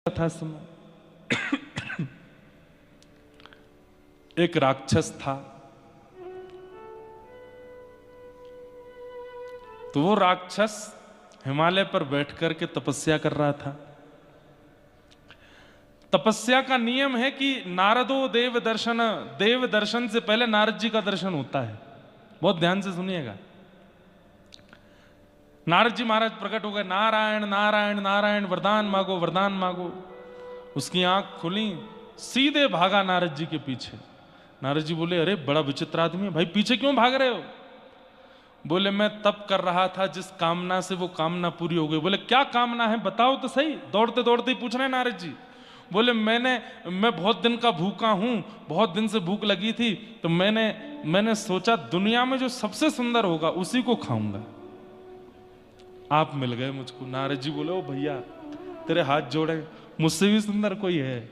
कथा सुनो। एक राक्षस था, तो वो राक्षस हिमालय पर बैठकर के तपस्या कर रहा था। तपस्या का नियम है कि नारदो देव दर्शन से पहले नारद जी का दर्शन होता है। बहुत ध्यान से सुनिएगा। नारद जी महाराज प्रकट हो गए, नारायण नारायण नारायण, वरदान मांगो वरदान मांगो। उसकी आंख खुली, सीधे भागा नारद जी के पीछे। नारद जी बोले, अरे बड़ा विचित्र आदमी है भाई, पीछे क्यों भाग रहे हो? बोले, मैं तप कर रहा था, जिस कामना से वो कामना पूरी हो गई। बोले, क्या कामना है बताओ तो सही। दौड़ते दौड़ते ही पूछ रहे हैं नारद जी। बोले, मैं बहुत दिन का भूखा हूं, बहुत दिन से भूख लगी थी, तो मैंने सोचा दुनिया में जो सबसे सुंदर होगा उसी को खाऊंगा। आप मिल गए मुझको। नारद जी बोले, ओ भैया तेरे हाथ जोड़े, मुझसे भी सुंदर कोई है?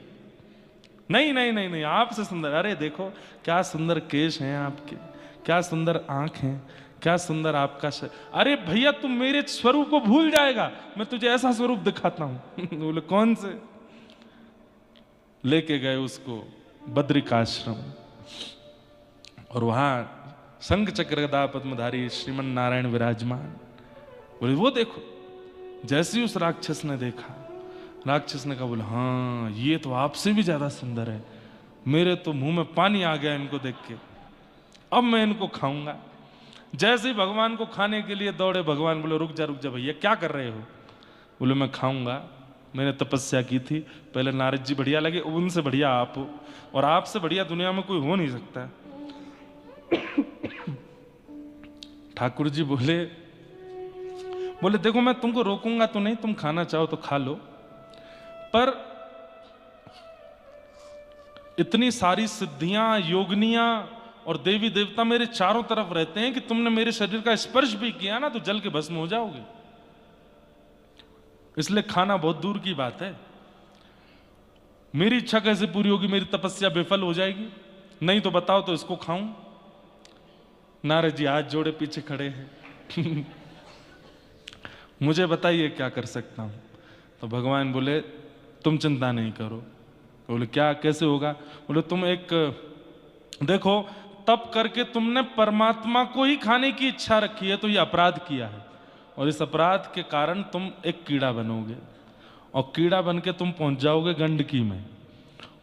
नहीं नहीं नहीं नहीं, आपसे सुंदर। अरे देखो क्या सुंदर केश हैं आपके, क्या सुंदर आंख हैं, क्या सुंदर आपका अरे भैया तुम मेरे स्वरूप को भूल जाएगा, मैं तुझे ऐसा स्वरूप दिखाता हूं। बोले, कौन से? लेके गए उसको बद्रिकाश्रम, और वहां शंख चक्र गदा पद्मधारी श्रीमन नारायण विराजमान। बोले, वो देखो। जैसे ही उस राक्षस ने देखा, राक्षस ने कहा, बोले, हाँ ये तो आपसे भी ज्यादा सुंदर है, मेरे तो मुंह में पानी आ गया इनको देख के, अब मैं इनको खाऊंगा। जैसे ही भगवान को खाने के लिए दौड़े, भगवान बोले, रुक जा भैया, क्या कर रहे हो? बोले, मैं खाऊंगा, मैंने तपस्या की थी। पहले नारद जी बढ़िया लगे, उनसे बढ़िया आप हो, और आपसे बढ़िया दुनिया में कोई हो नहीं सकता। ठाकुर जी बोले देखो मैं तुमको रोकूंगा तो नहीं, तुम खाना चाहो तो खा लो, पर इतनी सारी सिद्धियां, योगनियां और देवी देवता मेरे चारों तरफ रहते हैं कि तुमने मेरे शरीर का स्पर्श भी किया ना तो जल के भस्म हो जाओगे, इसलिए खाना बहुत दूर की बात है। मेरी इच्छा कैसे पूरी होगी? मेरी तपस्या विफल हो जाएगी। नहीं तो बताओ तो इसको खाऊं। नारद जी हाथ जोड़े पीछे खड़े हैं। मुझे बताइए क्या कर सकता हूं? तो भगवान बोले, तुम चिंता नहीं करो। बोले, क्या कैसे होगा? बोले, तुम एक देखो, तप करके तुमने परमात्मा को ही खाने की इच्छा रखी है, तो ये अपराध किया है, और इस अपराध के कारण तुम एक कीड़ा बनोगे, और कीड़ा बन के तुम पहुंच जाओगे गंडकी में,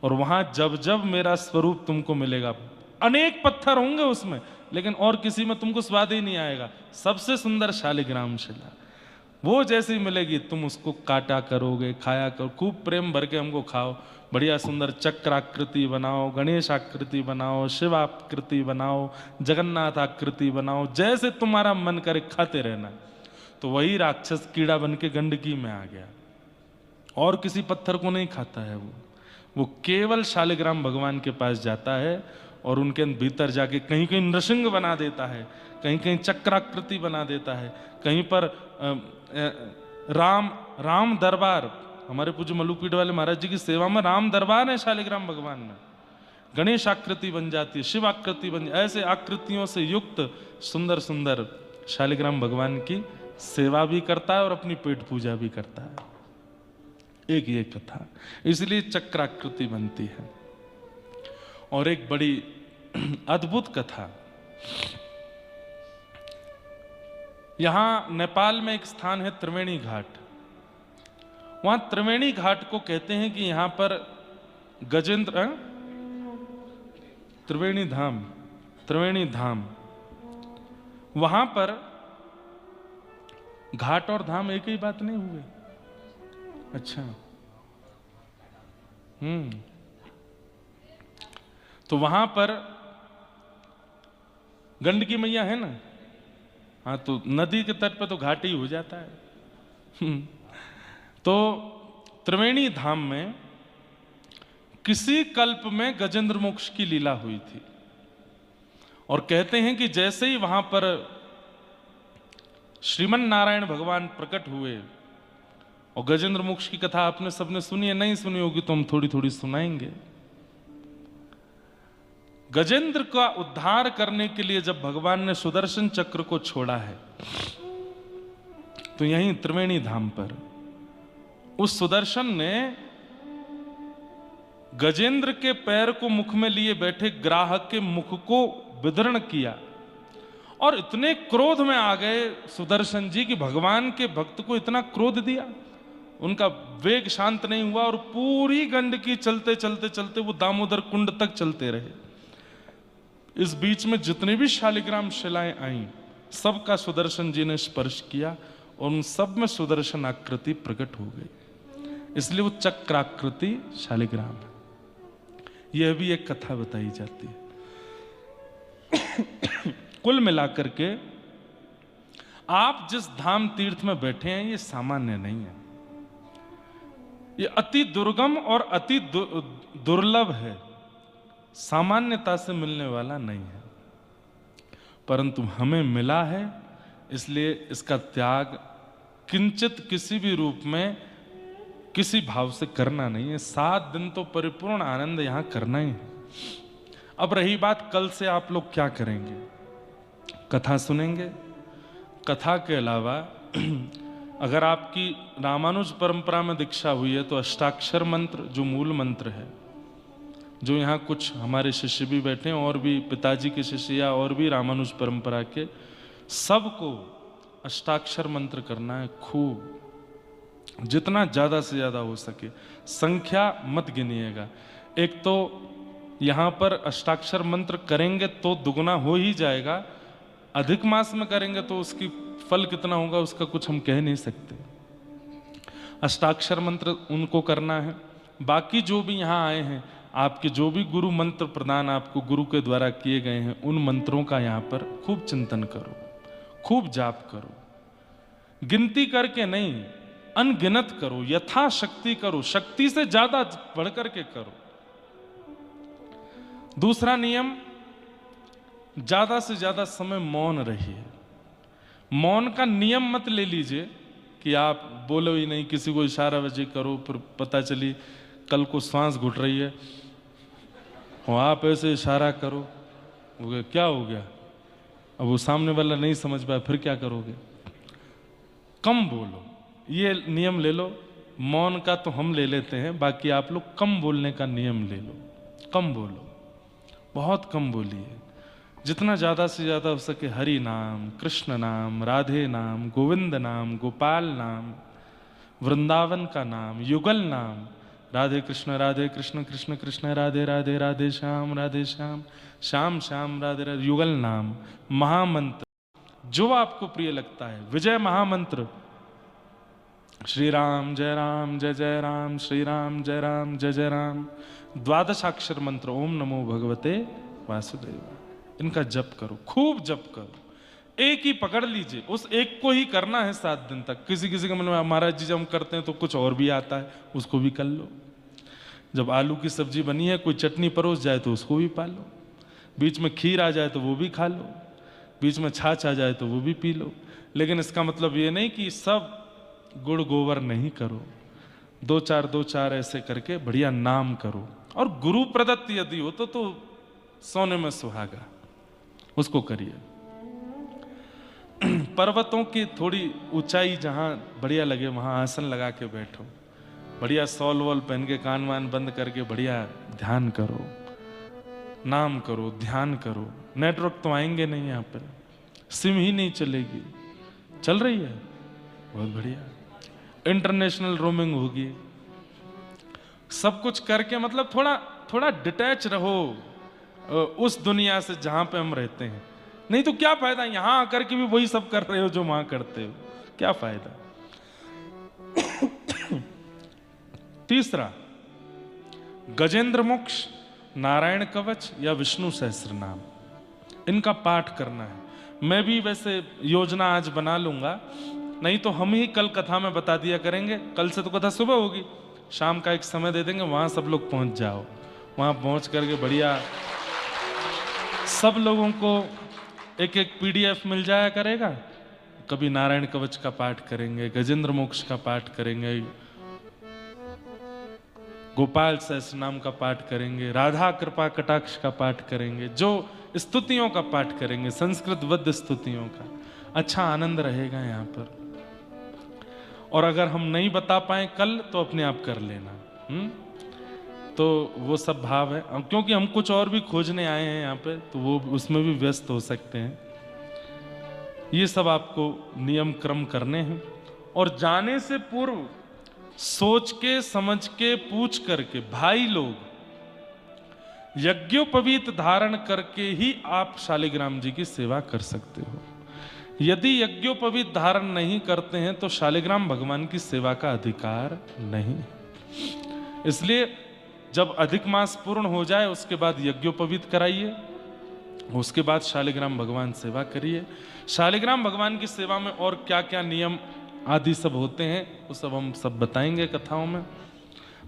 और वहां जब जब मेरा स्वरूप तुमको मिलेगा, अनेक पत्थर होंगे उसमें, लेकिन और किसी में तुमको स्वाद ही नहीं आएगा। सबसे सुंदर शालिग्राम शिला वो जैसी मिलेगी, तुम उसको काटा करोगे, खाया करो, खूब प्रेम भर के हमको खाओ, बढ़िया सुंदर चक्राकृति बनाओ, गणेश आकृति बनाओ, शिव आकृति बनाओ, जगन्नाथ आकृति बनाओ, जैसे तुम्हारा मन करे खाते रहना। तो वही राक्षस कीड़ा बन के गंडकी में आ गया, और किसी पत्थर को नहीं खाता है वो केवल शालिग्राम भगवान के पास जाता है, और उनके भीतर जाके कहीं कहीं नृसिंह बना देता है, कहीं कहीं चक्राकृति बना देता है, कहीं पर राम दरबार, हमारे पूज्य मल्लूपीठ वाले महाराज जी की सेवा में राम दरबार है शालिग्राम भगवान में। गणेश आकृति बन जाती है, शिव आकृति बन, ऐसे आकृतियों से युक्त सुंदर सुंदर शालिग्राम भगवान की सेवा भी करता है और अपनी पेट पूजा भी करता है। एक ये कथा, इसलिए चक्राकृति बनती है। और एक बड़ी अद्भुत कथा, यहां नेपाल में एक स्थान है त्रिवेणी घाट। वहां त्रिवेणी घाट को कहते हैं कि यहां पर गजेंद्र त्रिवेणी धाम, वहां पर घाट और धाम एक ही बात नहीं हुए? अच्छा, तो वहां पर गंडकी मैया है ना, हाँ, तो नदी के तट पे तो घाट ही हो जाता है। तो त्रिवेणी धाम में किसी कल्प में गजेंद्र मोक्ष की लीला हुई थी, और कहते हैं कि जैसे ही वहां पर श्रीमन नारायण भगवान प्रकट हुए, और गजेंद्र मोक्ष की कथा आपने सबने सुनी है, नहीं सुनी होगी तो हम थोड़ी थोड़ी सुनाएंगे। गजेंद्र का उद्धार करने के लिए जब भगवान ने सुदर्शन चक्र को छोड़ा है, तो यहीं त्रिवेणी धाम पर उस सुदर्शन ने गजेंद्र के पैर को मुख में लिए बैठे ग्राहक के मुख को विदर्ण किया और इतने क्रोध में आ गए सुदर्शन जी कि भगवान के भक्त को इतना क्रोध दिया, उनका वेग शांत नहीं हुआ और पूरी गंडकी चलते चलते चलते वो दामोदर कुंड तक चलते रहे। इस बीच में जितने भी शालिग्राम शिलाएं आईं सबका सुदर्शन जी ने स्पर्श किया और उन सब में सुदर्शन आकृति प्रकट हो गई, इसलिए वो चक्राकृति शालिग्राम है। यह भी एक कथा बताई जाती है। कुल मिलाकर के आप जिस धाम तीर्थ में बैठे हैं ये सामान्य नहीं है, ये अति दुर्गम और अति दुर्लभ है, सामान्यता से मिलने वाला नहीं है, परंतु हमें मिला है, इसलिए इसका त्याग किंचित किसी भी रूप में किसी भाव से करना नहीं है। 7 दिन तो परिपूर्ण आनंद यहां करना ही है। अब रही बात कल से आप लोग क्या करेंगे, कथा सुनेंगे। कथा के अलावा अगर आपकी रामानुज परंपरा में दीक्षा हुई है तो अष्टाक्षर मंत्र जो मूल मंत्र है, जो यहाँ कुछ हमारे शिष्य भी बैठे हैं और भी पिताजी के शिष्य या और भी रामानुज परंपरा के, सबको अष्टाक्षर मंत्र करना है खूब, जितना ज्यादा से ज्यादा हो सके। संख्या मत गिनिएगा। एक तो यहां पर अष्टाक्षर मंत्र करेंगे तो दुगुना हो ही जाएगा, अधिक मास में करेंगे तो उसकी फल कितना होगा उसका कुछ हम कह नहीं सकते। अष्टाक्षर मंत्र उनको करना है। बाकी जो भी यहाँ आए हैं, आपके जो भी गुरु मंत्र प्रदान आपको गुरु के द्वारा किए गए हैं, उन मंत्रों का यहाँ पर खूब चिंतन करो, खूब जाप करो, गिनती करके नहीं, अनगिनत करो, यथाशक्ति करो, शक्ति से ज्यादा बढ़कर के करो। दूसरा नियम, ज्यादा से ज्यादा समय मौन रहिए। मौन का नियम मत ले लीजिए कि आप बोलो ही नहीं, किसी को इशारा वजह करो, फिर पता चली कल को सांस घुट रही है और आप ऐसे इशारा करो, क्या हो गया, अब वो सामने वाला नहीं समझ पाया, फिर क्या करोगे। कम बोलो, ये नियम ले लो। मौन का तो हम ले लेते हैं, बाकी आप लोग कम बोलने का नियम ले लो। कम बोलो, बहुत कम बोलिए, जितना ज्यादा से ज्यादा हो सके हरि नाम, कृष्ण नाम, राधे नाम, गोविंद नाम, गोपाल नाम, वृंदावन का नाम, युगल नाम, राधे कृष्ण कृष्ण कृष्ण राधे राधे, राधे श्याम श्याम श्याम राधे राधे, युगल नाम, महामंत्र जो आपको प्रिय लगता है, विजय महामंत्र, श्री राम जय जय राम, श्री राम जय जय राम, 12 अक्षर मंत्र ओम नमो भगवते वासुदेव, इनका जप करो, खूब जप करो। एक ही पकड़ लीजिए, उस एक को ही करना है 7 दिन तक। किसी किसी के मन में महाराज जी जब हम करते हैं तो कुछ और भी आता है, उसको भी कर लो। जब आलू की सब्जी बनी है, कोई चटनी परोस जाए तो उसको भी पा लो, बीच में खीर आ जाए तो वो भी खा लो, बीच में छाछ आ जाए तो वो भी पी लो। लेकिन इसका मतलब ये नहीं कि सब गुड़ गोबर नहीं करो, 2-4 ऐसे करके बढ़िया नाम करो। और गुरु प्रदत्त यदि हो तो सोने में सुहागा, उसको करिए। पर्वतों की थोड़ी ऊंचाई जहां बढ़िया लगे वहां आसन लगा के बैठो, बढ़िया सॉल वॉल पहन के कान वान बंद करके बढ़िया ध्यान करो, नाम करो, ध्यान करो। नेटवर्क तो आएंगे नहीं, यहाँ पर सिम ही नहीं चलेगी, चल रही है बहुत बढ़िया, इंटरनेशनल रोमिंग होगी, सब कुछ करके मतलब थोड़ा डिटैच रहो उस दुनिया से जहां पे हम रहते हैं। नहीं तो क्या फायदा, यहां आकर के भी वही सब कर रहे हो जो वहां करते हो, क्या फायदा। तीसरा, गजेंद्र मोक्ष, नारायण कवच या विष्णु सहस्त्र नाम, इनका पाठ करना है। मैं भी वैसे योजना आज बना लूंगा, नहीं तो हम ही कल कथा में बता दिया करेंगे। कल से तो कथा सुबह होगी, शाम का एक समय दे देंगे, वहां सब लोग पहुंच जाओ। वहां पहुंच करके बढ़िया सब लोगों को एक PDF मिल जाया करेगा। कभी नारायण कवच का पाठ करेंगे, गजेंद्र मोक्ष का पाठ करेंगे, गोपाल सहस्त्र नाम का पाठ करेंगे, राधा कृपा कटाक्ष का पाठ करेंगे, जो स्तुतियों का पाठ करेंगे, संस्कृत वद्य स्तुतियों का। अच्छा आनंद रहेगा यहाँ पर। और अगर हम नहीं बता पाए कल तो अपने आप कर लेना। तो वो सब भाव है। क्योंकि हम कुछ और भी खोजने आए हैं यहाँ पे, तो वो उसमें भी व्यस्त हो सकते हैं। ये सब आपको नियम क्रम करने हैं, और जाने से पूर्व सोच के समझ के पूछ करके भाई लोग यज्ञोपवीत धारण करके ही आप शालिग्राम जी की सेवा कर सकते हो। यदि यज्ञोपवीत धारण नहीं करते हैं तो शालिग्राम भगवान की सेवा का अधिकार नहीं। इसलिए जब अधिक मास पूर्ण हो जाए उसके बाद यज्ञोपवीत कराइए, उसके बाद शालिग्राम भगवान सेवा करिए। शालिग्राम भगवान की सेवा में और क्या क्या नियम आदि सब होते हैं वो सब हम सब बताएंगे कथाओं में।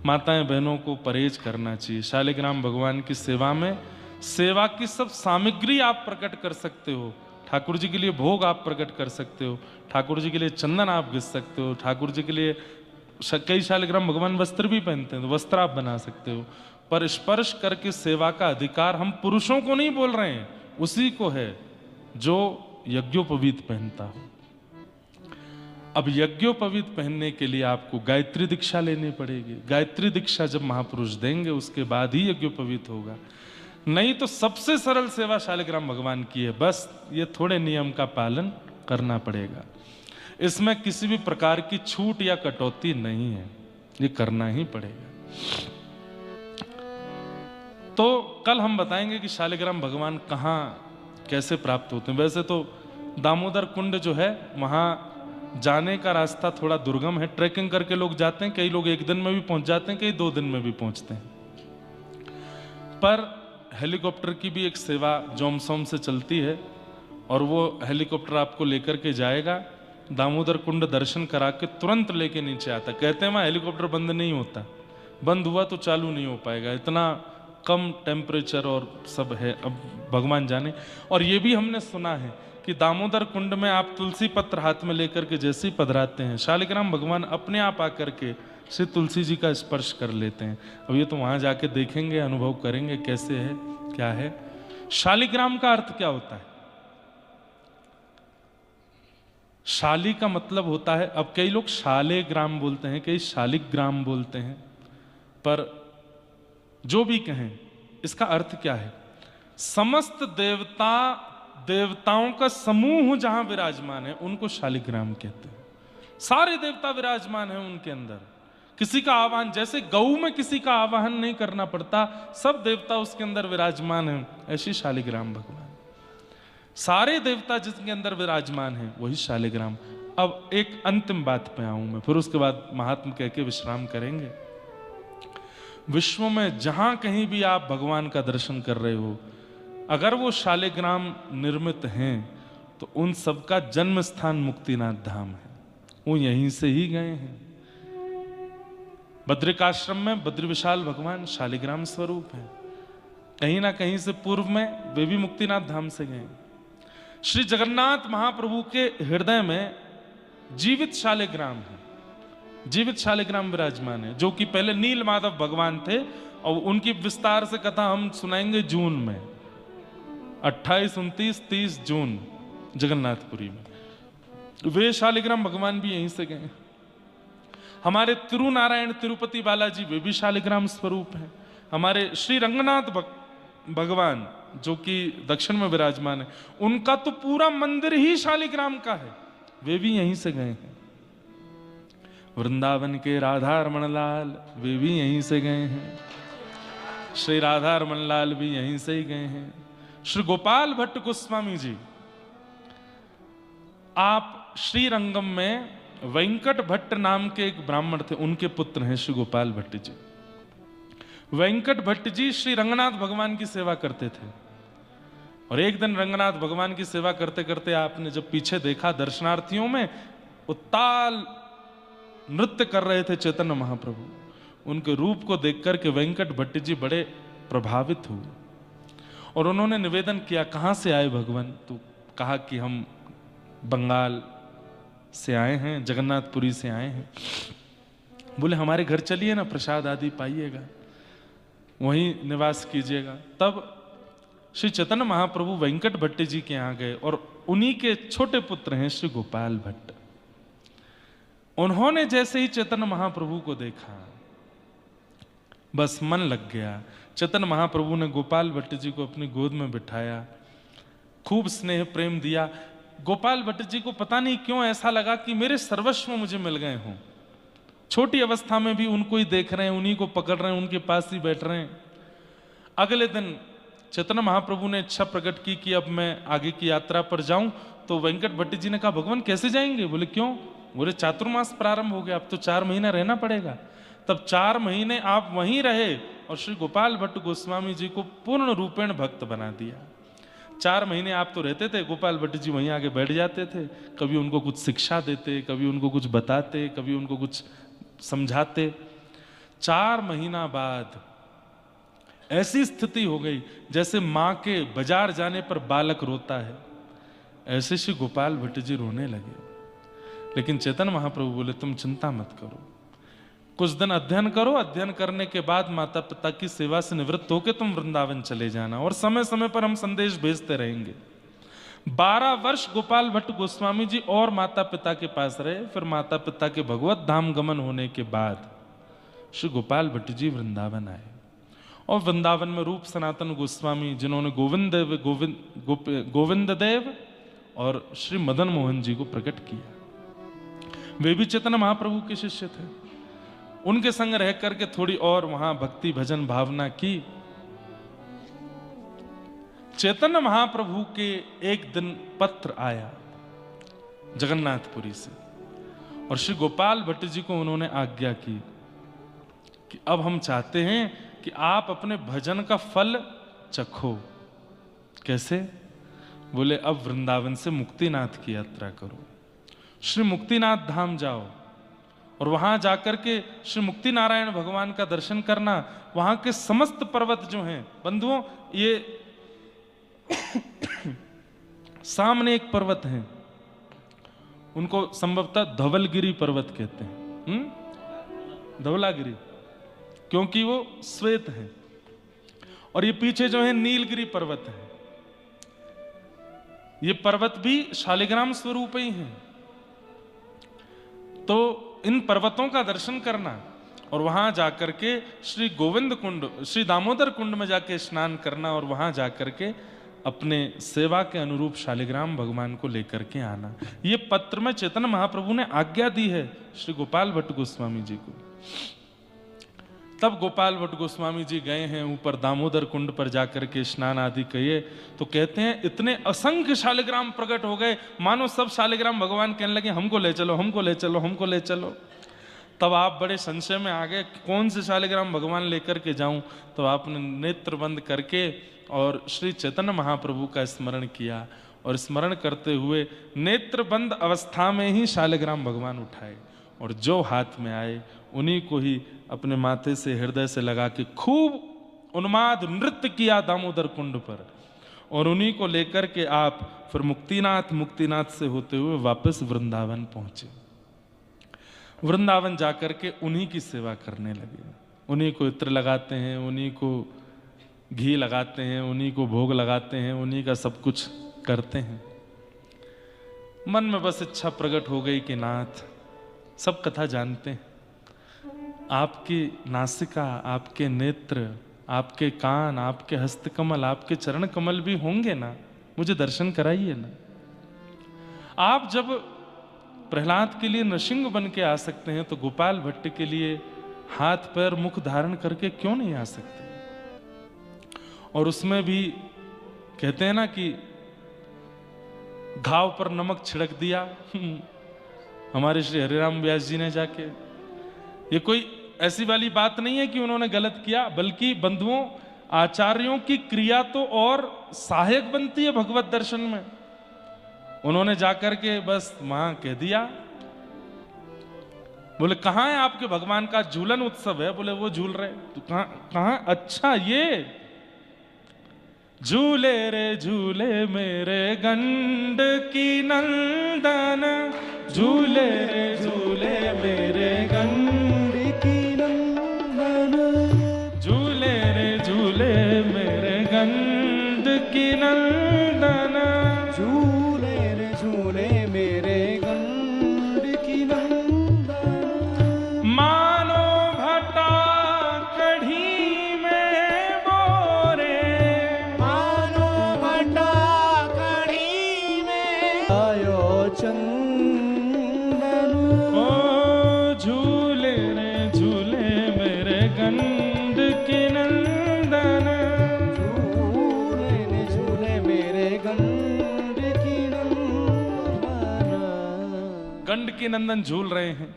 माताएं बहनों को परहेज करना चाहिए। शालिग्राम भगवान की सेवा में सेवा की सब सामग्री आप प्रकट कर सकते हो। ठाकुर जी के लिए भोग आप प्रकट कर सकते हो, ठाकुर जी के लिए चंदन आप घिस सकते हो, ठाकुर जी के लिए कई शालिग्राम भगवान वस्त्र भी पहनते हैं तो वस्त्र आप बना सकते हो। पर स्पर्श करके सेवा का अधिकार हम पुरुषों को नहीं बोल रहे हैं, उसी को है जो यज्ञोपवीत पहनता हो। अब यज्ञोपवीत पहनने के लिए आपको गायत्री दीक्षा लेनी पड़ेगी। गायत्री दीक्षा जब महापुरुष देंगे उसके बाद ही यज्ञोपवीत होगा। नहीं तो सबसे सरल सेवा शालिग्राम भगवान की है, बस ये थोड़े नियम का पालन करना पड़ेगा। इसमें किसी भी प्रकार की छूट या कटौती नहीं है, ये करना ही पड़ेगा। तो कल हम बताएंगे कि शालिग्राम भगवान कहाँ कैसे प्राप्त होते हैं। वैसे तो दामोदर कुंड जो है वहां जाने का रास्ता थोड़ा दुर्गम है, ट्रैकिंग करके लोग जाते हैं। कई लोग एक दिन में भी पहुंच जाते हैं, कई 2 दिन में भी पहुंचते हैं। पर हेलीकॉप्टर की भी एक सेवा जोमसोम से चलती है और वो हेलीकॉप्टर आपको लेकर के जाएगा। दामोदर कुंड दर्शन करा के तुरंत लेके नीचे आता। कहते हैं वहाँ हेलीकॉप्टर बंद नहीं होता, बंद हुआ तो चालू नहीं हो पाएगा, इतना कम टेम्परेचर और सब है, अब भगवान जाने। और ये भी हमने सुना है कि दामोदर कुंड में आप तुलसी पत्र हाथ में लेकर के जैसे ही पधराते हैं, शालिग्राम भगवान अपने आप आकर के श्री तुलसी जी का स्पर्श कर लेते हैं। अब ये तो वहां जाके देखेंगे, अनुभव करेंगे कैसे है क्या है। शालिग्राम का अर्थ क्या होता है? शाली का मतलब होता है, अब कई लोग शालेग्राम बोलते हैं, कई शालिग्राम बोलते हैं, पर जो भी कहें इसका अर्थ क्या है? समस्त देवताओं का समूह जहां विराजमान है उनको शालिग्राम कहते हैं। सारे देवता विराजमान हैं उनके अंदर, किसी का आवाहन, जैसे गऊ में किसी का आवाहन नहीं करना पड़ता, सब देवता उसके अंदर विराजमान हैं, ऐसी शालिग्राम भगवान। सारे देवता जिसके अंदर विराजमान हैं वही शालिग्राम। अब एक अंतिम बात पे आऊं मैं, फिर उसके बाद महात्मा कह के विश्राम करेंगे। विश्व में जहां कहीं भी आप भगवान का दर्शन कर रहे हो, अगर वो शालिग्राम निर्मित हैं तो उन सबका जन्म स्थान मुक्तिनाथ धाम है, वो यहीं से ही गए हैं। बद्रिकाश्रम में बद्री विशाल भगवान शालिग्राम स्वरूप है, कहीं ना कहीं से पूर्व में वे भी मुक्तिनाथ धाम से गए। श्री जगन्नाथ महाप्रभु के हृदय में जीवित शालिग्राम है, जीवित शालिग्राम विराजमान है, जो कि पहले नील माधव भगवान थे और उनकी विस्तार से कथा हम सुनाएंगे जून में, 28, 29, 30 जून जगन्नाथपुरी में। वे शालिग्राम भगवान भी यहीं से गए। हमारे तिरुनारायण तिरुपति बालाजी वे भी शालिग्राम स्वरूप हैं। हमारे श्री रंगनाथ भगवान जो कि दक्षिण में विराजमान है, उनका तो पूरा मंदिर ही शालिग्राम का है, वे भी यहीं से गए हैं। वृंदावन के राधा रमण लाल वे भी यहीं से गए हैं, श्री राधा रमण लाल भी यहीं से ही गए हैं। श्री गोपाल भट्ट गोस्वामी जी, आप श्रीरंगम में वेंकट भट्ट नाम के एक ब्राह्मण थे, उनके पुत्र हैं श्री गोपाल भट्ट जी। वेंकट भट्ट जी श्री रंगनाथ भगवान की सेवा करते थे, और एक दिन रंगनाथ भगवान की सेवा करते करते आपने जब पीछे देखा दर्शनार्थियों में उत्ताल नृत्य कर रहे थे चैतन्य महाप्रभु, उनके रूप को देख करके वेंकट भट्ट जी बड़े प्रभावित हुए और उन्होंने निवेदन किया, कहां से आए भगवान? तो कहा कि हम बंगाल से आए हैं, जगन्नाथपुरी से आए हैं। बोले हमारे घर चलिए ना, प्रसाद आदि पाइएगा, वहीं निवास कीजिएगा। तब श्री चैतन्य महाप्रभु वेंकट भट्ट जी के यहाँ गए और उन्हीं के छोटे पुत्र हैं श्री गोपाल भट्ट। उन्होंने जैसे ही चैतन्य महाप्रभु को देखा, बस मन लग गया। चैतन्य महाप्रभु ने गोपाल भट्ट जी को अपनी गोद में बिठाया, खूब स्नेह प्रेम दिया। गोपाल भट्ट जी को पता नहीं क्यों ऐसा लगा कि मेरे सर्वस्व मुझे मिल गए हों। छोटी अवस्था में भी उनको ही देख रहे हैं, उन्हीं को पकड़ रहे हैं, उनके पास ही बैठ रहे हैं। अगले दिन चैतन्य महाप्रभु ने इच्छा प्रकट की कि अब मैं आगे की यात्रा पर जाऊं। तो वेंकट भट्ट जी ने कहा, भगवान कैसे जाएंगे? बोले क्यों? बोले चातुर्मास प्रारंभ हो गया, अब तो 4 महीना रहना पड़ेगा। तब 4 महीने आप वहीं रहे और श्री गोपाल भट्ट गोस्वामी जी को पूर्ण रूपेण भक्त बना दिया। 4 महीने आप तो रहते थे, गोपाल भट्ट जी वहीं आगे बैठ जाते थे, कभी उनको कुछ शिक्षा देते, कभी उनको कुछ बताते, कभी उनको कुछ समझाते। 4 महीना बाद ऐसी स्थिति हो गई जैसे माँ के बाजार जाने पर बालक रोता है, ऐसे श्री गोपाल भट्ट जी रोने लगे। लेकिन चैतन्य महाप्रभु बोले, तुम चिंता मत करो, कुछ दिन अध्ययन करो, अध्ययन करने के बाद माता पिता की सेवा से निवृत्त होकर तुम वृंदावन चले जाना और समय समय पर हम संदेश भेजते रहेंगे। 12 वर्ष गोपाल भट्ट गोस्वामी जी और माता पिता के पास रहे। फिर माता पिता के भगवत धाम गमन होने के बाद श्री गोपाल भट्ट जी वृंदावन आए और वृंदावन में रूप सनातन गोस्वामी, जिन्होंने गोविंद देव और श्री मदन मोहन जी को प्रकट किया, वे भी चैतन्य महाप्रभु के शिष्य थे। उनके संग रह करके थोड़ी और वहां भक्ति भजन भावना की। चैतन्य महाप्रभु के एक दिन पत्र आया जगन्नाथपुरी से और श्री गोपाल भट्ट जी को उन्होंने आज्ञा की कि अब हम चाहते हैं कि आप अपने भजन का फल चखो। कैसे? बोले, अब वृंदावन से मुक्तिनाथ की यात्रा करो, श्री मुक्तिनाथ धाम जाओ और वहां जाकर के श्री मुक्ति नारायण भगवान का दर्शन करना। वहां के समस्त पर्वत जो हैं बंधुओं, ये सामने एक पर्वत है, उनको संभवतः धवलगिरी पर्वत कहते हैं, धवलागिरी, क्योंकि वो श्वेत है। और ये पीछे जो है नीलगिरी पर्वत है। ये पर्वत भी शालिग्राम स्वरूप ही हैं। तो इन पर्वतों का दर्शन करना और वहां जाकर के श्री गोविंद कुंड, श्री दामोदर कुंड में जाके स्नान करना और वहां जाकर के अपने सेवा के अनुरूप शालिग्राम भगवान को लेकर के आना, ये पत्र में चैतन्य महाप्रभु ने आज्ञा दी है श्री गोपाल भट्ट गोस्वामी जी को। तब गोपाल भट्ट गोस्वामी जी गए हैं ऊपर दामोदर कुंड पर जाकर के स्नान आदि किए। तो कहते हैं इतने असंख्य शालिग्राम प्रकट हो गए, मानो सब शालिग्राम भगवान कहने लगे, हमको ले चलो, हमको ले चलो, हमको ले चलो। तब आप बड़े संशय में आ गए, कौन से शालिग्राम भगवान लेकर के जाऊं? तो आपने नेत्र बंद करके और श्री चैतन्य महाप्रभु का स्मरण किया और स्मरण करते हुए नेत्र बंद अवस्था में ही शालिग्राम भगवान उठाए और जो हाथ में आए उन्हीं को ही अपने माथे से हृदय से लगा के खूब उन्माद नृत्य किया दामोदर कुंड पर और उन्हीं को लेकर के आप फिर मुक्तिनाथ से होते हुए वापस वृंदावन पहुंचे। वृंदावन जाकर के उन्हीं की सेवा करने लगे, उन्हीं को इत्र लगाते हैं, उन्हीं को घी लगाते हैं, उन्हीं को भोग लगाते हैं, उन्हीं का सब कुछ करते हैं। मन में बस इच्छा प्रकट हो गई कि नाथ, सब कथा जानते हैं, आपकी नासिका, आपके नेत्र, आपके कान, आपके हस्तकमल, आपके चरण कमल भी होंगे ना, मुझे दर्शन कराइए ना। आप जब प्रहलाद के लिए नृसिंह बन के आ सकते हैं तो गोपाल भट्ट के लिए हाथ पैर मुख धारण करके क्यों नहीं आ सकते? और उसमें भी कहते हैं ना कि घाव पर नमक छिड़क दिया हमारे श्री हरिराम व्यास जी ने जाके। ये कोई ऐसी वाली बात नहीं है कि उन्होंने गलत किया, बल्कि बंधुओं आचार्यों की क्रिया तो और सहायक बनती है भगवत दर्शन में। उन्होंने जाकर के बस वहां कह दिया, बोले कहां है आपके भगवान का झूलन उत्सव है? बोले वो झूल रहे। तो कहां? अच्छा ये झूले रे झूले मेरे गंड की नंदन, झूले रे झूले मेरे गंड की नंदन, झूले रे झूले मेरे गंड की नंदन, झूले रे झूले मेरे गंड की नंदन। मानो भटा कढ़ी गंड की नंदन, झूले ने झूले मेरे गंड की नंदन। गंड की नंदन झूल रहे हैं।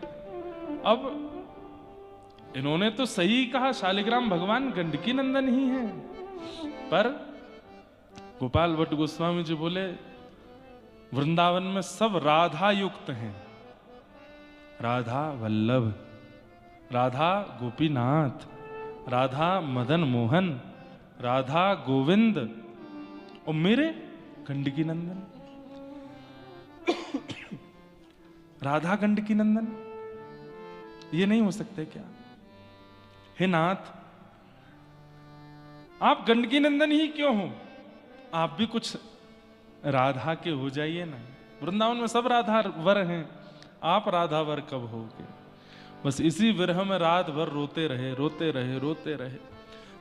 अब इन्होंने तो सही कहा, शालिग्राम भगवान गंडकी नंदन ही हैं, पर गोपाल भट्ट गोस्वामी जी बोले वृंदावन में सब राधा युक्त हैं। राधा वल्लभ, राधा गोपीनाथ, राधा मदन मोहन, राधा गोविंद और मेरे गंडकी नंदन। राधा गंडकी नंदन, ये नहीं हो सकते क्या? हे नाथ, आप गंडकी नंदन ही क्यों हो? आप भी कुछ राधा के हो जाइए ना। वृंदावन में सब राधा वर हैं, आप राधा वर कब होगे? बस इसी विरह में रात भर रोते रहे, रोते रहे, रोते रहे।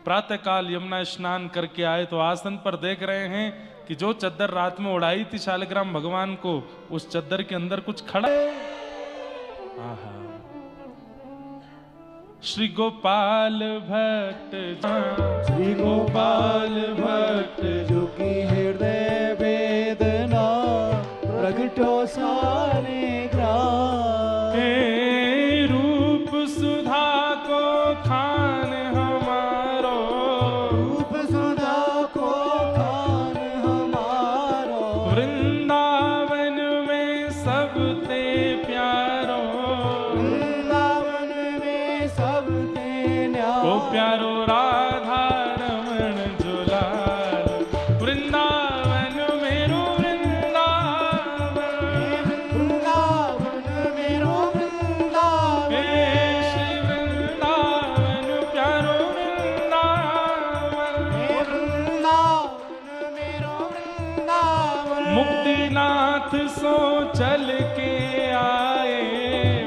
प्रातः काल यमुना स्नान करके आए तो आसन पर देख रहे हैं कि जो चद्दर रात में उड़ाई थी शालिग्राम भगवान को, उस चद्दर के अंदर कुछ खड़ा। आहा, श्री गोपाल भट्ट, श्री गोपाल भट्ट जो की हृदय वेदना प्रगटो सारे ग्राम। हे रूप सुधा को खान हमारो, रूप सुधा को खान हमारो। वृंदावन में सब ते प्यारो, वृंदावन में सब ते न्यारो। ओ प्यारो राधा रमण जुलाल, वृंदावन मेरो वृंदावन, वृंदावन मेरो वृंदावन। हे श्री वृंदावन प्यारो वृंदावन। हे वृंदावन मेरो वृंदावन। मुक्तिनाथ सो चल के आए,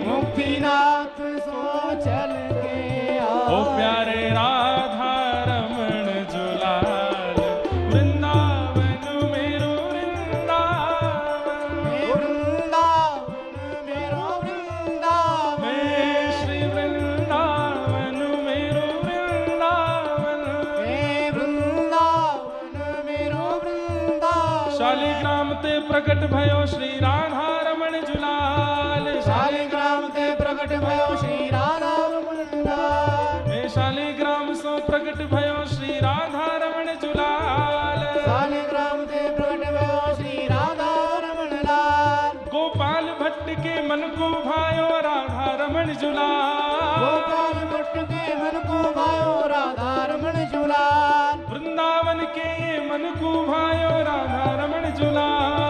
मुक्तिनाथ सो चल के ओ आए। प्यारे राधा रमण जुलाल, वृंदावन मेरो वृंदावन। हे वृंदावन मेरो वृंदावन। हे श्री वृंदावन मेरो वृंदावन। हे वृंदावन मेरो वृंदावन। शालिग्राम ते प्रकट भयो श्री राधा रमण जुलाल, शालिग्राम ते प्रकट भयो श्री राधा रमण लाल। हे शालिग्राम सो प्रकट भयो श्री राधा रमण जुलाल। शालिग्राम ते प्रकट भयो श्री राधा रमण लाल। गोपाल भट्ट के मन को भायो राधा रमण जुलाल। गोपाल भट्ट के मन को भायो राधा रमण जुलाल। वृंदावन के ये मन को भायो राधा रमण जुलाल।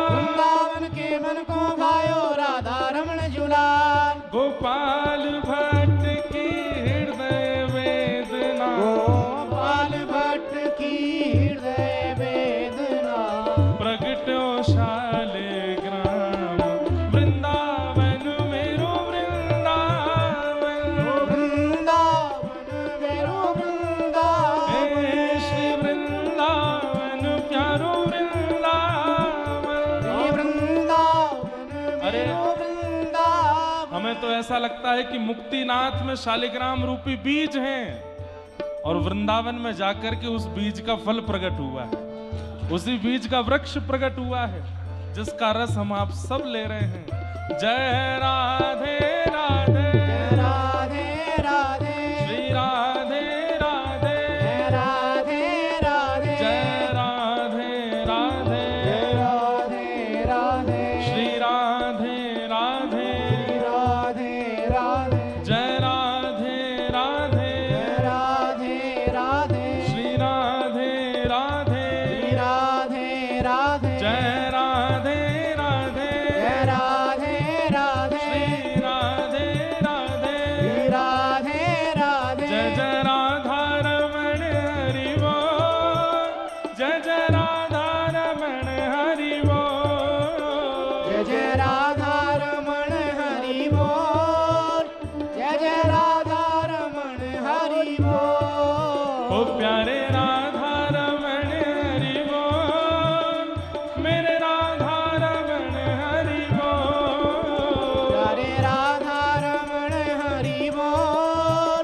वृंदावन के मन को भायो राधा रमण जुलाल। गोपाल भट्ट की हृदय वेदना, गोपाल भट्ट की हृदय वेदना प्रगटो शालिग्राम, वृंदावन मेरो वृंदावन। वृंदावन मेरो वृंदावन। हे श्री वृंदावन प्यारो वृंदावन। हे वृंदावन अरे, मेरो वृंदावन। हमें तो ऐसा लगता है कि मुक्तिनाथ में शालिग्राम रूपी बीज हैं और वृंदावन में जाकर के उस बीज का फल प्रकट हुआ है, उसी बीज का वृक्ष प्रकट हुआ है जिसका रस हम आप सब ले रहे हैं। जय राधे राधे, जय राधे राधे। श्री राधे राधे, जय राधे राधे। जय राधे राधे, जय राधे राधे। श्री राधे राधे, श्री राधे राधे। जय राधे राधे, जय राधे राधे। श्री राधे राधे, श्री राधे राधे। जय राधे राधे, जय राधे राधे। श्री राधे राधे, श्री राधे राधे। जय जय राधा रमण हरि बोल, जय जय राधा रमण हरि बोल। जय जय राधा रमण हरि बोल। जय जय राधा रमण हरि बोल। ओ प्यारे राधा रमण हरि बोल, मेरे राधा रमण हरि बोल। प्यारे राधा रमण हरि बोल।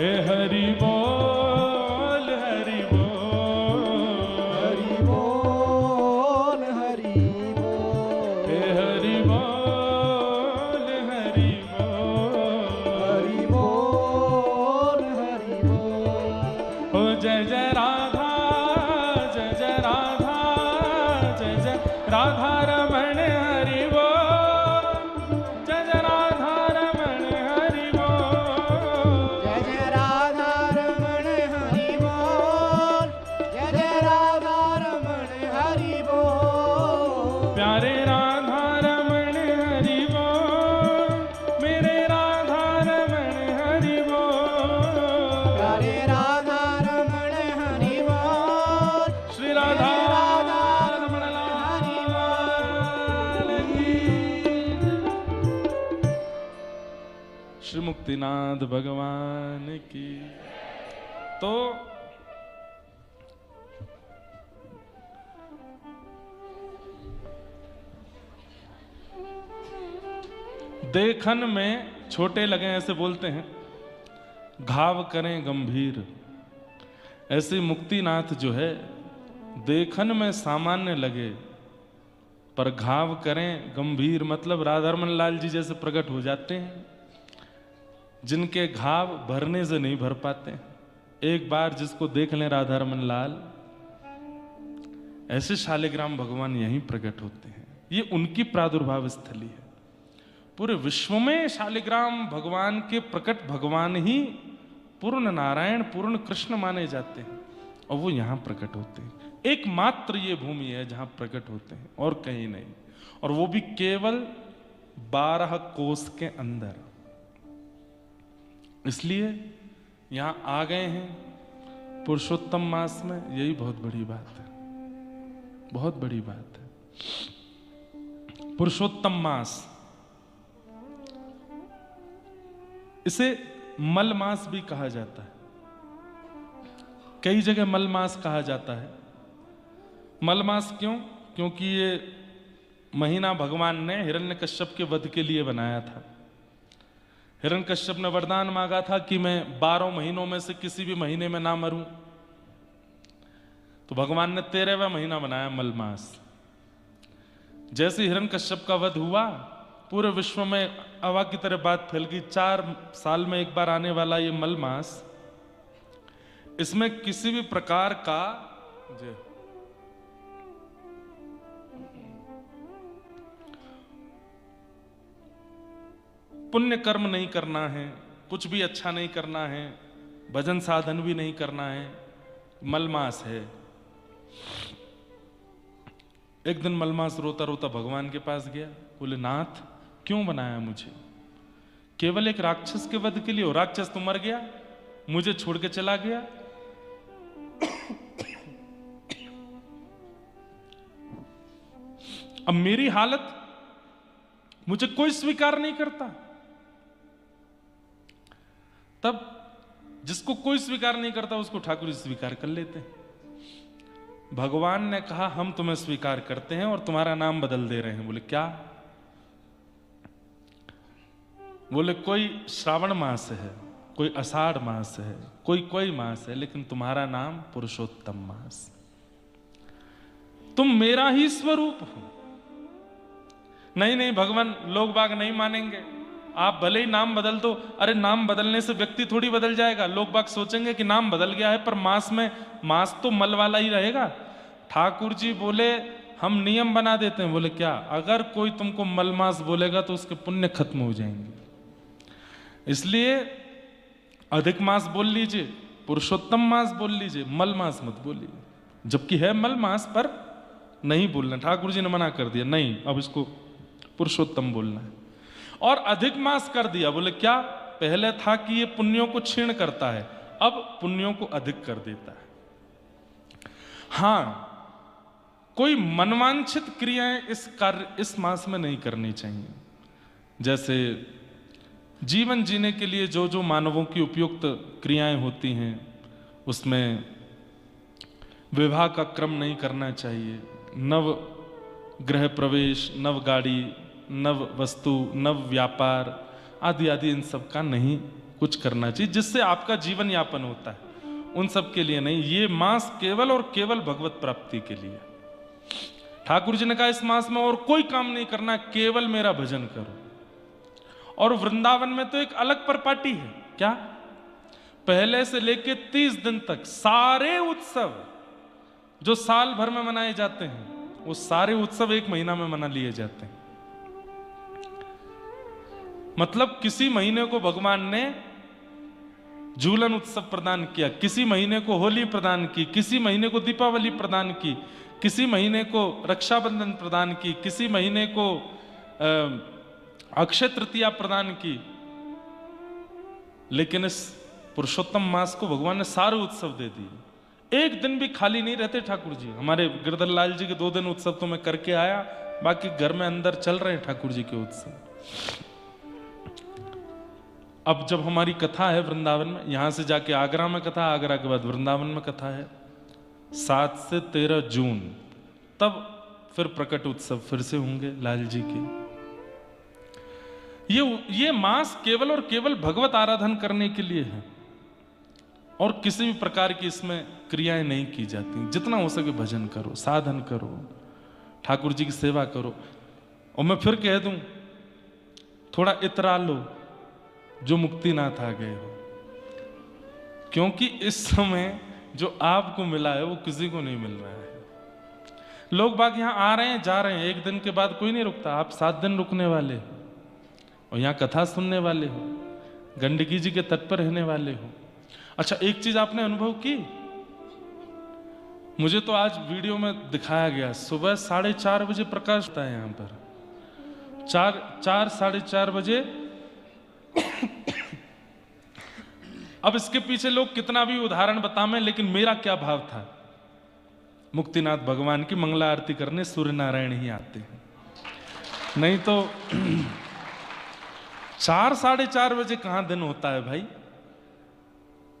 हे हरि बोल हरि बोल, हरि बोल हरि बोल, हे हरि बोल हरि बोल, हरि बोल हरि बोल। ओ जय जय राधा, जय जय राधा, जय जय राधा रमण हरि बोल, जय जय राधा रमण हरि बोल, जय जय राधा रमण हरि बोल, जय जय राधा रमण हरि बोल। प्यारे राधा रमण हरि बोल, मेरे राधा रमण हरि बोल, प्यारे राधा रमण हरि बोल, श्री राधा राधा रमण हरि लाल की। श्री मुक्तिनाथ भगवान की। तो देखन में छोटे लगे ऐसे बोलते हैं, घाव करें गंभीर। ऐसे मुक्तिनाथ जो है देखन में सामान्य लगे पर घाव करें गंभीर, मतलब राधारमन लाल जी जैसे प्रकट हो जाते हैं जिनके घाव भरने से नहीं भर पाते। एक बार जिसको देख लें राधारमन लाल, ऐसे शालिग्राम भगवान यहीं प्रकट होते हैं। ये उनकी प्रादुर्भाव स्थली है। पूरे विश्व में शालिग्राम भगवान के प्रकट भगवान ही पूर्ण नारायण, पूर्ण कृष्ण माने जाते हैं और वो यहां प्रकट होते हैं। एकमात्र ये भूमि है जहां प्रकट होते हैं और कहीं नहीं, और वो भी केवल 12 कोस के अंदर। इसलिए यहां आ गए हैं पुरुषोत्तम मास में, यही बहुत बड़ी बात है, बहुत बड़ी बात है। पुरुषोत्तम मास, इसे मल मास भी कहा जाता है। कई जगह मल मास कहा जाता है। मल मास क्यों? क्योंकि ये महीना भगवान ने हिरण्यकश्यप के वध के लिए बनाया था। हिरण्यकश्यप ने वरदान मांगा था कि मैं 12 महीनों में से किसी भी महीने में ना मरूं, तो भगवान ने 13वां महीना बनाया मल मास। जैसे हिरण्यकश्यप का वध हुआ, पूरे विश्व में हवा की तरह बात फैल गई। 4 साल में एक बार आने वाला ये मल मास, इसमें किसी भी प्रकार का पुण्य कर्म नहीं करना है, कुछ भी अच्छा नहीं करना है, भजन साधन भी नहीं करना है, मलमास है। एक दिन मलमास रोता रोता भगवान के पास गया, बोले नाथ क्यों बनाया मुझे? केवल एक राक्षस के वध के लिए? और राक्षस तो मर गया, मुझे छोड़ के चला गया। अब मेरी हालत, मुझे कोई स्वीकार नहीं करता। तब जिसको कोई स्वीकार नहीं करता उसको ठाकुर जी स्वीकार कर लेते हैं। भगवान ने कहा हम तुम्हें स्वीकार करते हैं और तुम्हारा नाम बदल दे रहे हैं। बोले क्या? बोले कोई श्रावण मास है, कोई आषाढ़ मास है, कोई मास है, लेकिन तुम्हारा नाम पुरुषोत्तम मास। तुम मेरा ही स्वरूप हो। नहीं नहीं भगवान, लोग बाग नहीं मानेंगे, आप भले ही नाम बदल दो। अरे नाम बदलने से व्यक्ति थोड़ी बदल जाएगा। लोग बाग सोचेंगे कि नाम बदल गया है, पर मास में मास तो मल वाला ही रहेगा। ठाकुर जी बोले हम नियम बना देते हैं। बोले क्या? अगर कोई तुमको मल मास बोलेगा तो उसके पुण्य खत्म हो जाएंगे, इसलिए अधिक मास बोल लीजिए, पुरुषोत्तम मास बोल लीजिए, मल मास मत बोलिए। जबकि है मल मास, पर नहीं बोलना। ठाकुर जी ने मना कर दिया, नहीं अब इसको पुरुषोत्तम बोलना है। और अधिक मास कर दिया। बोले क्या? पहले था कि ये पुण्यों को क्षीण करता है, अब पुण्यों को अधिक कर देता है। हां, कोई मनवांछित क्रियाएं इस मास में नहीं करनी चाहिए। जैसे जीवन जीने के लिए जो जो मानवों की उपयुक्त क्रियाएं होती हैं, उसमें विवाह का क्रम नहीं करना चाहिए। नव गृह प्रवेश, नव गाड़ी, नव वस्तु, नव व्यापार आदि आदि, इन सब का नहीं कुछ करना चाहिए जिससे आपका जीवन यापन होता है, उन सब के लिए नहीं। ये मास केवल और केवल भगवत प्राप्ति के लिए। ठाकुर जी ने कहा इस मास में और कोई काम नहीं करना, केवल मेरा भजन करो। और वृंदावन में तो एक अलग परपाटी है, क्या? पहले से लेके 30 दिन तक सारे उत्सव जो साल भर में मनाए जाते हैं, वो सारे उत्सव 1 महीना में मना लिए जाते हैं। मतलब किसी महीने को भगवान ने झूलन उत्सव प्रदान किया, किसी महीने को होली प्रदान की, किसी महीने को दीपावली प्रदान की, किसी महीने को रक्षाबंधन प्रदान की, किसी महीने को अक्षय तृतीया प्रदान की। लेकिन इस पुरुषोत्तम मास को भगवान ने सारे उत्सव दे दिए। एक दिन भी खाली नहीं रहते ठाकुर जी। हमारे गिरधर लाल जी के 2 दिन उत्सव तो मैं करके आया, बाकी घर में अंदर चल रहे हैं ठाकुर जी के उत्सव। अब जब हमारी कथा है वृंदावन में, यहां से जाके आगरा में कथा, आगरा के बाद वृंदावन में कथा है 7 से 13 जून, तब फिर प्रकट उत्सव फिर से होंगे लाल जी के। ये मास केवल और केवल भगवत आराधन करने के लिए है और किसी भी प्रकार की इसमें क्रियाएं नहीं की जाती। जितना हो सके भजन करो, साधन करो, ठाकुर जी की सेवा करो। और मैं फिर कह दूं, थोड़ा इतरा लो जो मुक्तिनाथ आ गए हो, क्योंकि इस समय जो आपको मिला है वो किसी को नहीं मिल रहा है। लोग बाग यहां आ रहे हैं, जा रहे हैं, 1 दिन के बाद कोई नहीं रुकता। आप 7 दिन रुकने वाले हो और यहां कथा सुनने वाले हो, गंडकी जी के तट पर रहने वाले हो। अच्छा, एक चीज आपने अनुभव की, मुझे तो आज वीडियो में दिखाया गया, सुबह 4:30 बजे प्रकाश होता है यहां पर, 4 साढ़े 4 बजे। अब इसके पीछे लोग कितना भी उदाहरण बतावें, लेकिन मेरा क्या भाव था, मुक्तिनाथ भगवान की मंगला आरती करने सूर्य नारायण ही आते हैं, नहीं तो 4 साढ़े 4 बजे कहां दिन होता है भाई।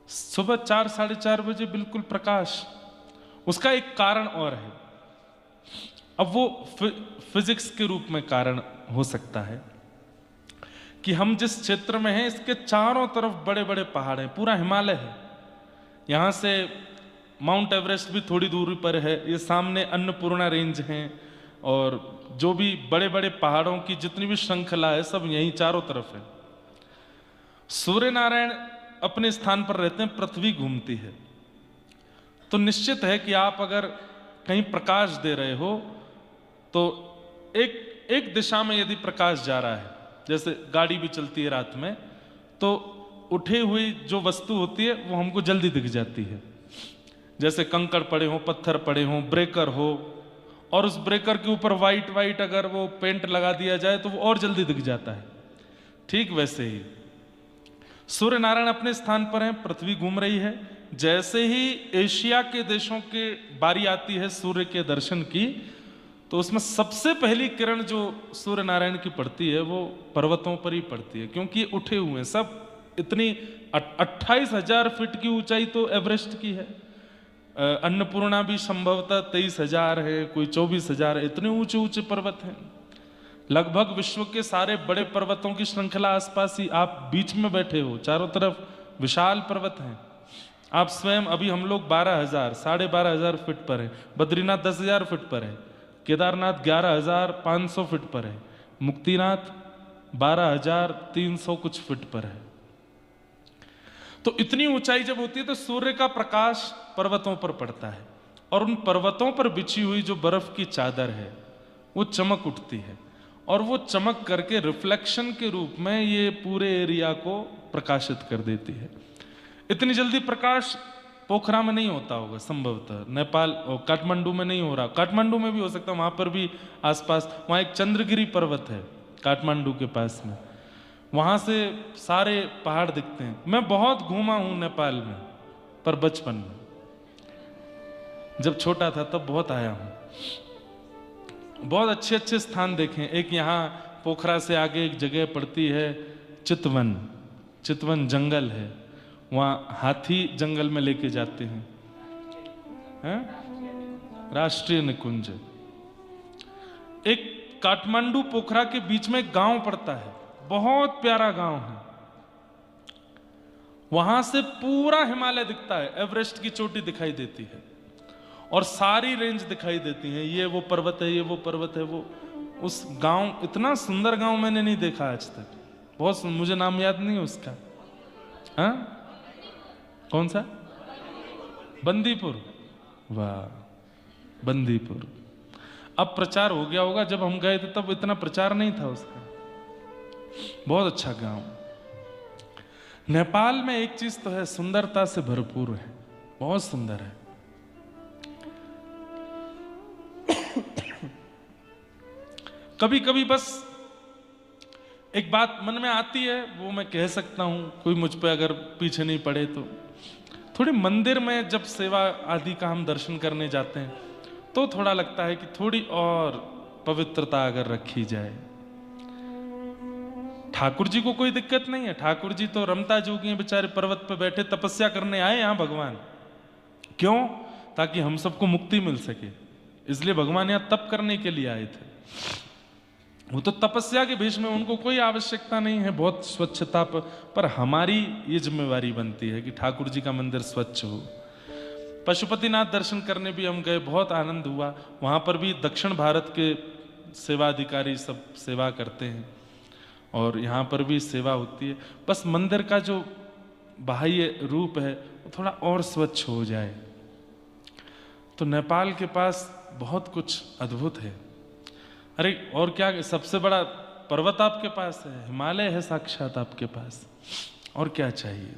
सुबह 4 साढ़े 4 बजे बिल्कुल प्रकाश। उसका एक कारण और है, अब वो फिजिक्स के रूप में कारण हो सकता है कि हम जिस क्षेत्र में हैं इसके चारों तरफ बड़े बड़े पहाड़ हैं, पूरा हिमालय है। यहां से माउंट एवरेस्ट भी थोड़ी दूरी पर है, ये सामने अन्नपूर्णा रेंज हैं, और जो भी बड़े बड़े पहाड़ों की जितनी भी श्रृंखला है सब यहीं चारों तरफ है। सूर्य नारायण अपने स्थान पर रहते हैं, पृथ्वी घूमती है। तो निश्चित है कि आप अगर कहीं प्रकाश दे रहे हो तो एक दिशा में यदि प्रकाश जा रहा है, जैसे गाड़ी भी चलती है रात में, तो उठी हुई जो वस्तु होती है वो हमको जल्दी दिख जाती है। जैसे कंकड़ पड़े हो, पत्थर पड़े हो, ब्रेकर हो, और उस ब्रेकर के ऊपर वाइट अगर वो पेंट लगा दिया जाए तो वो और जल्दी दिख जाता है। ठीक वैसे ही सूर्य नारायण अपने स्थान पर हैं, पृथ्वी घूम रही है। जैसे ही एशिया के देशों के बारी आती है सूर्य के दर्शन की, तो उसमें सबसे पहली किरण जो सूर्य नारायण की पड़ती है वो पर्वतों पर ही पड़ती है, क्योंकि ये उठे हुए हैं सब। इतनी 28,000 फीट की ऊंचाई तो एवरेस्ट की है, अन्नपूर्णा भी संभवतः 23,000 है, कोई 24,000 है। इतने ऊंचे ऊंचे पर्वत हैं, लगभग विश्व के सारे बड़े पर्वतों की श्रृंखला आसपास ही, आप बीच में बैठे हो, चारों तरफ विशाल पर्वत हैं। आप स्वयं, अभी हम लोग 12,000 12,500 फीट पर है, बद्रीनाथ 10,000 फीट पर है, केदारनाथ 11,500 फीट पर है, मुक्तिनाथ 12,300 कुछ फीट पर है। तो इतनी ऊंचाई जब होती है तो सूर्य का प्रकाश पर्वतों पर पड़ता है, और उन पर्वतों पर बिछी हुई जो बर्फ की चादर है वो चमक उठती है, और वो चमक करके रिफ्लेक्शन के रूप में ये पूरे एरिया को प्रकाशित कर देती है। इतनी जल्दी प्रकाश पोखरा में नहीं होता होगा संभवतः, नेपाल और काठमांडू में नहीं हो रहा। काठमांडू में भी हो सकता है, वहां पर भी आसपास, वहां एक चंद्रगिरी पर्वत है काठमांडू के पास में, वहां से सारे पहाड़ दिखते हैं। मैं बहुत घूमा हूं नेपाल में, पर बचपन में, जब छोटा था तब बहुत आया हूं। बहुत अच्छे अच्छे स्थान देखे। एक यहाँ पोखरा से आगे एक जगह पड़ती है चितवन, चितवन जंगल है, वहाँ हाथी जंगल में लेके जाते हैं, राष्ट्रीय निकुंज। एक काठमांडू पोखरा के बीच में एक गांव पड़ता है, बहुत प्यारा गांव है। वहां से पूरा हिमालय दिखता है, एवरेस्ट की चोटी दिखाई देती है और सारी रेंज दिखाई देती है। ये वो पर्वत है, ये वो पर्वत है। वो उस गांव, इतना सुंदर गांव मैंने नहीं देखा आज तक। बहुत मुझे नाम याद नहीं है उसका। हाँ, कौन सा? बंदीपुर। वाह, बंदीपुर। अब प्रचार हो गया होगा, जब हम गए थे तब इतना प्रचार नहीं था उसका। बहुत अच्छा गांव। नेपाल में एक चीज तो है, सुंदरता से भरपूर है, बहुत सुंदर है। कभी कभी बस एक बात मन में आती है, वो मैं कह सकता हूं, कोई मुझ पे अगर पीछे नहीं पड़े तो। थोड़ी मंदिर में जब सेवा आदि का हम दर्शन करने जाते हैं तो थोड़ा लगता है कि थोड़ी और पवित्रता अगर रखी जाए। ठाकुर जी को कोई दिक्कत नहीं है, ठाकुर जी तो रमता जोगी हैं बेचारे, पर्वत पे बैठे तपस्या करने आए यहां भगवान। क्यों? ताकि हम सबको मुक्ति मिल सके, इसलिए भगवान यहां तप करने के लिए आए थे। वो तो तपस्या के भेष में, उनको कोई आवश्यकता नहीं है बहुत स्वच्छता पर हमारी ये जिम्मेवारी बनती है कि ठाकुर जी का मंदिर स्वच्छ हो। पशुपतिनाथ दर्शन करने भी हम गए, बहुत आनंद हुआ। वहां पर भी दक्षिण भारत के सेवा अधिकारी सब सेवा करते हैं और यहाँ पर भी सेवा होती है। बस मंदिर का जो बाह्य रूप है वो थोड़ा और स्वच्छ हो जाए। तो नेपाल के पास बहुत कुछ अद्भुत है। अरे और क्या, सबसे बड़ा पर्वत आपके पास है, हिमालय है साक्षात आपके पास, और क्या चाहिए?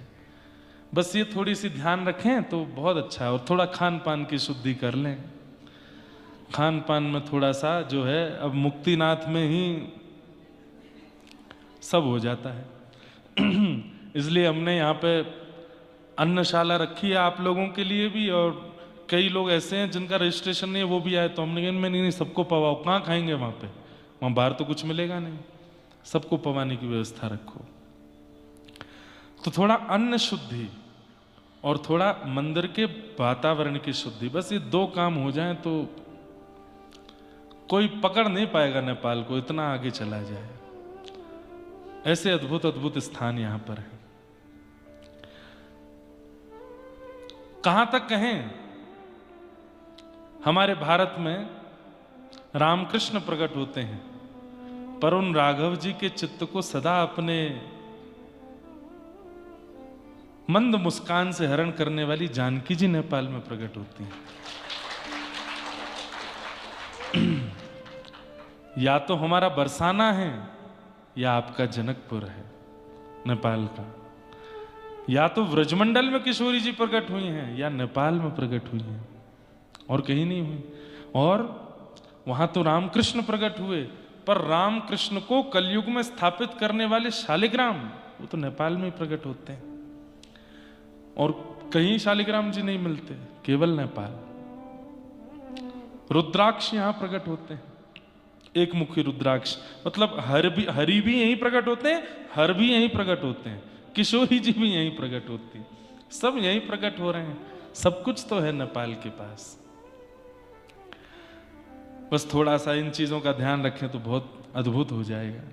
बस ये थोड़ी सी ध्यान रखें तो बहुत अच्छा है। और थोड़ा खान पान की शुद्धि कर लें। खान पान में थोड़ा सा जो है, अब मुक्तिनाथ में ही सब हो जाता है। इसलिए हमने यहाँ पे अन्नशाला रखी है आप लोगों के लिए भी, और कई लोग ऐसे हैं जिनका रजिस्ट्रेशन नहीं है, वो भी आए तो हमने कहा नहीं सबको पवाओ। कहाँ खाएंगे वहाँ पे? वहाँ बाहर तो कुछ मिलेगा नहीं, सबको पवाने की व्यवस्था रखो। तो थोड़ा अन्न शुद्धि और थोड़ा मंदिर के वातावरण की शुद्धि, बस ये दो काम हो जाएं तो कोई पकड़ नहीं पाएगा नेपाल को, इतना आगे चला जाए। ऐसे अद्भुत अद्भुत स्थान यहां पर है। कहां तक कहें, हमारे भारत में रामकृष्ण प्रकट होते हैं, पर उन राघव जी के चित्त को सदा अपने मंद मुस्कान से हरण करने वाली जानकी जी नेपाल में प्रकट होती हैं। या तो हमारा बरसाना है या आपका जनकपुर है नेपाल का, या तो व्रजमंडल में किशोरी जी प्रकट हुई हैं या नेपाल में प्रकट हुई हैं, और कहीं नहीं हुई। और वहां तो रामकृष्ण प्रकट हुए, पर रामकृष्ण को कलयुग में स्थापित करने वाले शालिग्राम वो तो नेपाल में ही प्रकट होते हैं, और कहीं शालिग्राम जी नहीं मिलते, केवल नेपाल। रुद्राक्ष यहां प्रकट होते हैं, एक मुखी रुद्राक्ष, मतलब हरि भी यहीं प्रकट होते हैं, हर भी यहीं प्रकट होते हैं, किशोरी जी भी यहीं प्रकट होती है, सब यहीं प्रकट हो रहे हैं। सब कुछ तो है नेपाल के पास। बस थोड़ा सा इन चीजों का ध्यान रखें तो बहुत अद्भुत हो जाएगा।